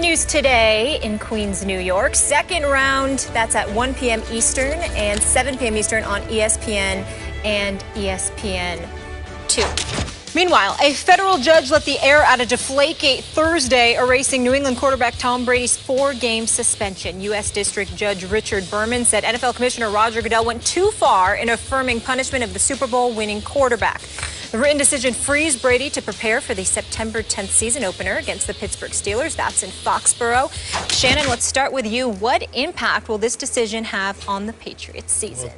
Continues today in Queens, New York. Second round, that's at 1 p.m. Eastern and 7 p.m. Eastern on ESPN and ESPN2. Meanwhile, a federal judge let the air out of Deflategate Thursday, erasing New England quarterback Tom Brady's 4-game suspension. U.S. District Judge Richard Berman said NFL Commissioner Roger Goodell went too far in affirming punishment of the Super Bowl winning quarterback. The written decision frees Brady to prepare for the September 10th season opener against the Pittsburgh Steelers. That's in Foxborough. Shannon, let's start with you. What impact will this decision have on the Patriots season?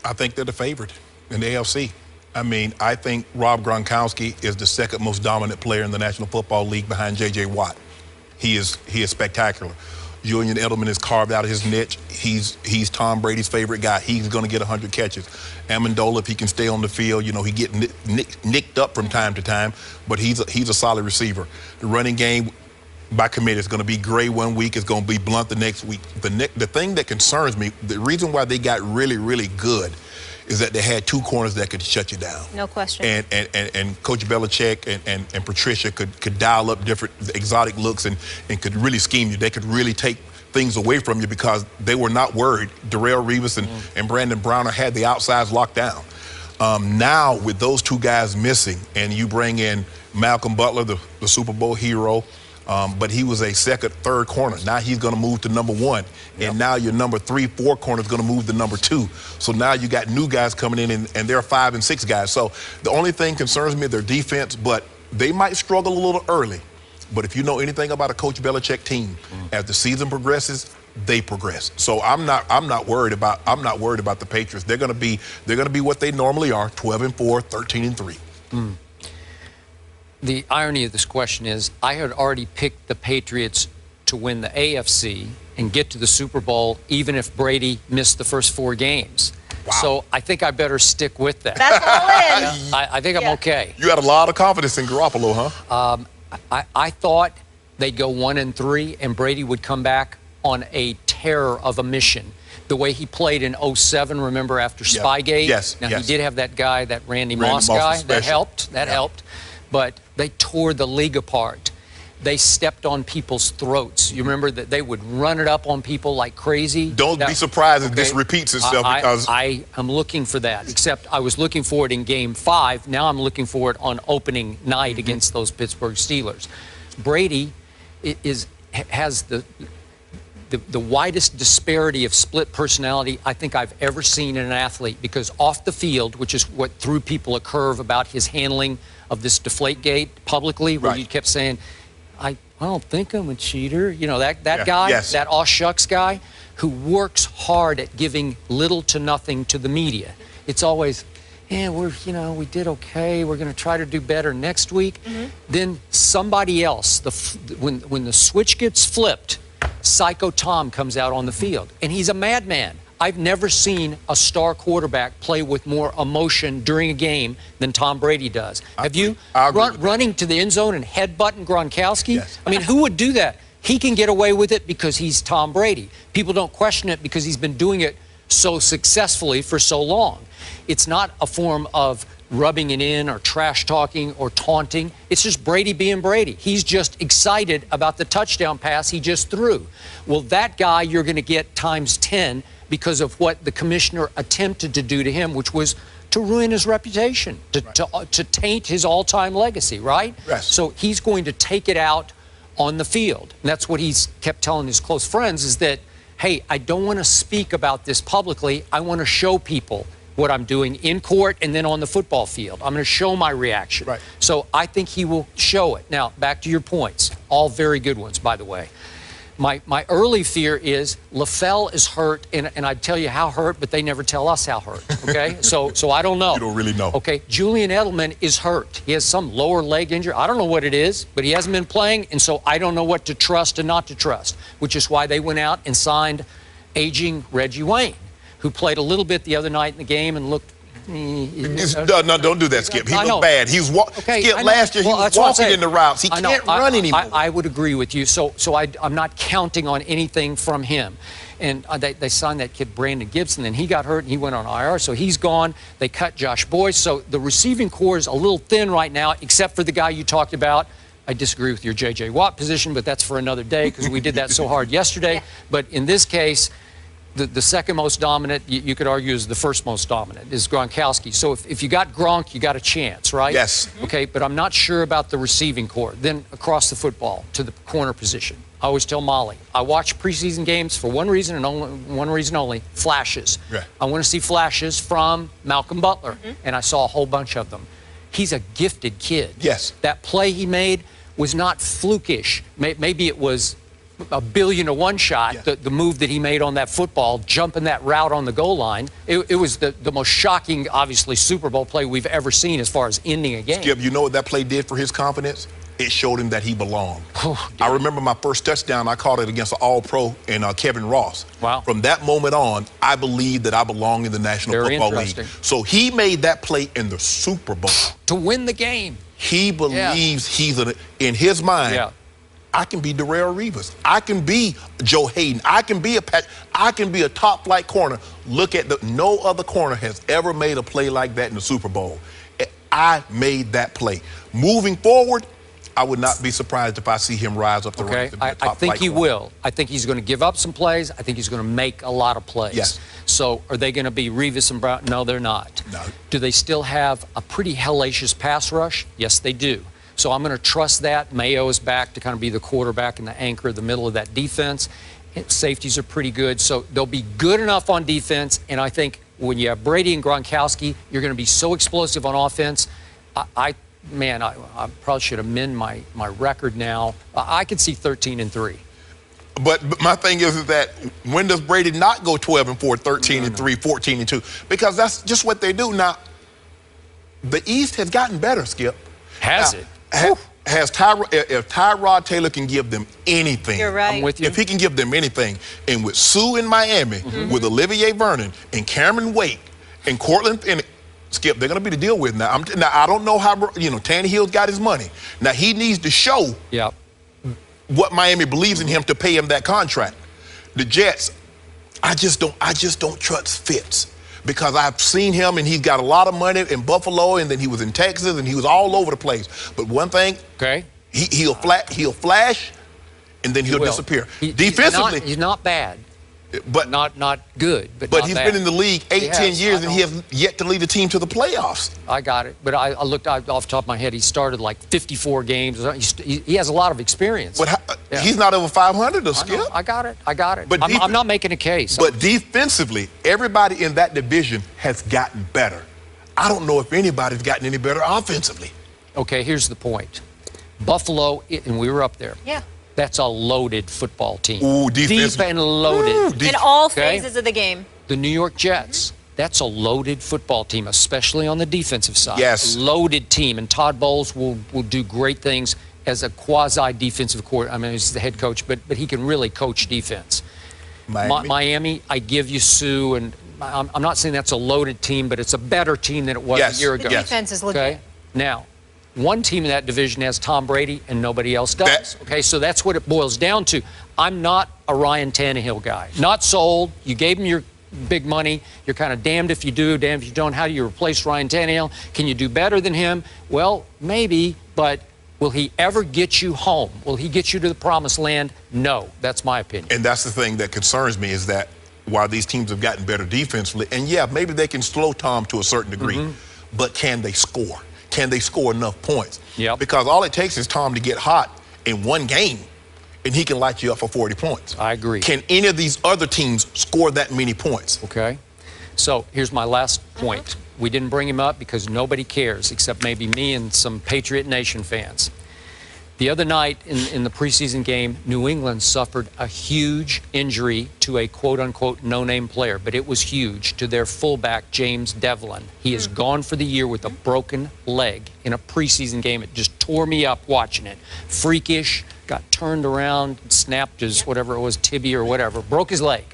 I think they're the favorite in the AFC. I mean, I think Rob Gronkowski is the second most dominant player in the National Football League behind J.J. Watt. He is spectacular. Julian Edelman has carved out his niche. He's Tom Brady's favorite guy. He's going to get 100 catches. Amendola, if he can stay on the field, you know, he get nicked up from time to time, but he's a solid receiver. The running game by committee is going to be Gray one week, it's going to be Blunt the next week. The thing that concerns me, the reason why they got really, really good is that they had two corners that could shut you down. No question. And Coach Belichick and Patricia could dial up different exotic looks and could really scheme you. They could really take things away from you because they were not worried. Darrelle Revis and Brandon Browner had the outsides locked down. Now, with those two guys missing, and you bring in Malcolm Butler, the Super Bowl hero, but he was a second, third corner. Now he's going to move to number one. Yep. And now your number 3, 4 corner is going to move to number 2. So now you got new guys coming in, and they're 5 and 6 guys. So the only thing concerns me is their defense, but they might struggle a little early. But if you know anything about a Coach Belichick team, as the season progresses, they progress. So I'm not worried about the Patriots. They're going to be what they normally are, 12-4, 13-3. The irony of this question is I had already picked the Patriots to win the AFC and get to the Super Bowl even if Brady missed the first 4 games. Wow. So I think I better stick with that. That's all in. I think I'm okay. You had a lot of confidence in Garoppolo, huh? I thought they'd go 1-3 and Brady would come back on a terror of a mission. The way he played in 2007, remember, after Spygate? Yes. Now, he did have that guy, that Randy Moss guy. That helped. That helped. But they tore the league apart. They stepped on people's throats. You remember that they would run it up on people like crazy? Don't be surprised if this repeats itself. Because I am looking for that, except I was looking for it in Game 5. Now I'm looking for it on opening night against those Pittsburgh Steelers. Brady has the widest disparity of split personality I think I've ever seen in an athlete, because off the field, which is what threw people a curve about his handling of this Deflategate publicly, where you kept saying, I don't think I'm a cheater. You know, that guy, that aw shucks guy, who works hard at giving little to nothing to the media. It's always, yeah, we did okay. We're going to try to do better next week. Then somebody else, when the switch gets flipped, Psycho Tom comes out on the field, and he's a madman. I've never seen a star quarterback play with more emotion during a game than Tom Brady does. Have you? Running to the end zone and headbutting Gronkowski? Yes. I mean, who would do that? He can get away with it because he's Tom Brady. People don't question it because he's been doing it so successfully for so long. It's not a form of rubbing it in or trash talking or taunting. It's just Brady being Brady. He's just excited about the touchdown pass he just threw. Well, that guy you're going to get times 10 because of what the commissioner attempted to do to him, which was to ruin his reputation, to taint his all-time legacy, right? Yes. So he's going to take it out on the field. And that's what he's kept telling his close friends, is that, hey, I don't want to speak about this publicly. I want to show people what I'm doing in court and then on the football field. I'm going to show my reaction. Right. So I think he will show it. Now, back to your points. All very good ones, by the way. My early fear is LaFell is hurt, and I'd tell you how hurt, but they never tell us how hurt, okay? so I don't know. You don't really know. Okay, Julian Edelman is hurt. He has some lower leg injury. I don't know what it is, but he hasn't been playing, and so I don't know what to trust and not to trust, which is why they went out and signed aging Reggie Wayne, who played a little bit the other night in the game and looked... No, don't do that, Skip. He looked bad. Skip, last year he was walking in the routes. He can't run anymore. I would agree with you. So I'm not counting on anything from him. And they signed that kid Brandon Gibson, and he got hurt and he went on IR, so he's gone. They cut Josh Boyce. So the receiving core is a little thin right now, except for the guy you talked about, I disagree with your J.J. Watt position, but that's for another day because we did that so hard yesterday. Yeah. But in this case, the second most dominant, you could argue, is the first most dominant, is Gronkowski. So if you got Gronk, you got a chance, right? Yes. Okay, but I'm not sure about the receiving core. Then across the football to the corner position. I always tell Molly, I watch preseason games for one reason and only one reason only, flashes. Right. I want to see flashes from Malcolm Butler, and I saw a whole bunch of them. He's a gifted kid. Yes. That play he made was not flukish. Maybe it was a 1,000,000,000 shot, yeah. the move that he made on that football, jumping that route on the goal line. It was the most shocking, obviously, Super Bowl play we've ever seen as far as ending a game. Skip, you know what that play did for his confidence? It showed him that he belonged. Oh, I remember my first touchdown, I caught it against an All-Pro and Kevin Ross. Wow. From that moment on, I believed that I belonged in the National Very Football League. interesting. So he made that play in the Super Bowl. To win the game. He believes he's in his mind. Yeah. I can be Darrelle Revis. I can be Joe Hayden. I can be a top flight corner. Look at no other corner has ever made a play like that in the Super Bowl. I made that play. Moving forward, I would not be surprised if I see him rise up the ranks. I think he will. I think he's going to give up some plays. I think he's going to make a lot of plays. Yes. So are they going to be Revis and Brown? No, they're not. No. Do they still have a pretty hellacious pass rush? Yes, they do. So I'm going to trust that. Mayo is back to kind of be the quarterback and the anchor, the middle of that defense. Safeties are pretty good. So they'll be good enough on defense. And I think when you have Brady and Gronkowski, you're going to be so explosive on offense. I probably should amend my record now. I could see 13-3. But my thing is that when does Brady not go 12-4, 13-3, 14-2? Because that's just what they do. Now, the East has gotten better, Skip. Has now, it? If Tyrod Taylor can give them anything, You're right. I'm with you. If he can give them anything, and with Sue in Miami, with Olivier Vernon and Cameron Wake and Cortland and Skip, they're going to be the deal with now. Now I don't know how Tannehill's got his money. Now he needs to show what Miami believes in him to pay him that contract. The Jets, I just don't trust Fitz. Because I've seen him, and he's got a lot of money in Buffalo, and then he was in Texas, and he was all over the place. But one thing, he'll flash, and then he'll disappear. Defensively, he's not bad, but not good. But he's been in the league 10 years, and he has yet to lead the team to the playoffs. I got it. But I looked off the top of my head. He started like 54 games. He has a lot of experience. But he's not over 500, though, Skip. I got it. But I'm not making a case. But defensively, everybody in that division has gotten better. I don't know if anybody's gotten any better offensively. Okay, here's the point. Buffalo, and we were up there. Yeah. That's a loaded football team. Ooh, deep and loaded. In all phases of the game. The New York Jets, that's a loaded football team, especially on the defensive side. Yes. Loaded team, and Todd Bowles will do great things as a quasi-defensive coordinator. I mean, he's the head coach, but he can really coach defense. Miami, I give you Sue, and I'm not saying that's a loaded team, but it's a better team than it was a year ago. The defense is legit. Okay? Now, one team in that division has Tom Brady, and nobody else does. Okay, so that's what it boils down to. I'm not a Ryan Tannehill guy. Not sold. You gave him your big money. You're kind of damned if you do, damned if you don't. How do you replace Ryan Tannehill? Can you do better than him? Well, maybe, but will he ever get you home? Will he get you to the promised land? No. That's my opinion. And that's the thing that concerns me is that while these teams have gotten better defensively, and yeah, maybe they can slow Tom to a certain degree, but can they score? Can they score enough points? Yep. Because all it takes is Tom to get hot in one game, and he can light you up for 40 points. I agree. Can any of these other teams score that many points? Okay. So here's my last point. We didn't bring him up because nobody cares except maybe me and some Patriot Nation fans. The other night in the preseason game, New England suffered a huge injury to a quote-unquote no-name player, but it was huge, to their fullback, James Devlin. He is gone for the year with a broken leg in a preseason game. It just tore me up watching it. Freakish, got turned around, snapped his whatever it was, tibia or whatever, broke his leg.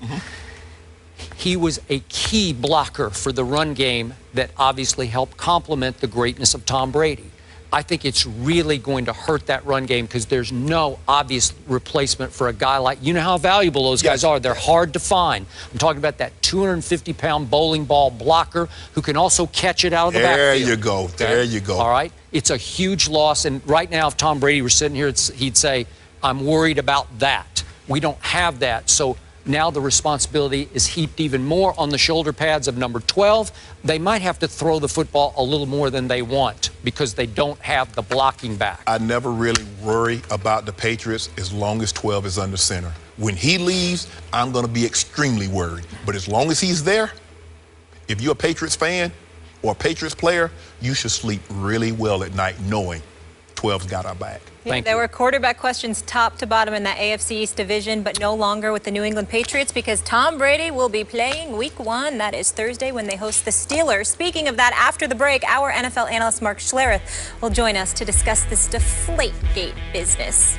He was a key blocker for the run game that obviously helped complement the greatness of Tom Brady. I think it's really going to hurt that run game because there's no obvious replacement for a guy like, you know how valuable those guys are. They're hard to find. I'm talking about that 250-pound bowling ball blocker who can also catch it out of the backfield. There you go. Okay? There you go. All right. It's a huge loss. And right now, if Tom Brady were sitting here, he'd say, I'm worried about that. We don't have that. So now the responsibility is heaped even more on the shoulder pads of number 12. They might have to throw the football a little more than they want because they don't have the blocking back. I never really worry about the Patriots as long as 12 is under center. When he leaves, I'm going to be extremely worried. But as long as he's there, if you're a Patriots fan or a Patriots player, you should sleep really well at night knowing 12's got our back. There were quarterback questions top to bottom in that AFC East division, but no longer with the New England Patriots because Tom Brady will be playing Week 1. That is Thursday when they host the Steelers. Speaking of that, after the break, our NFL analyst Mark Schlereth will join us to discuss this Deflategate business.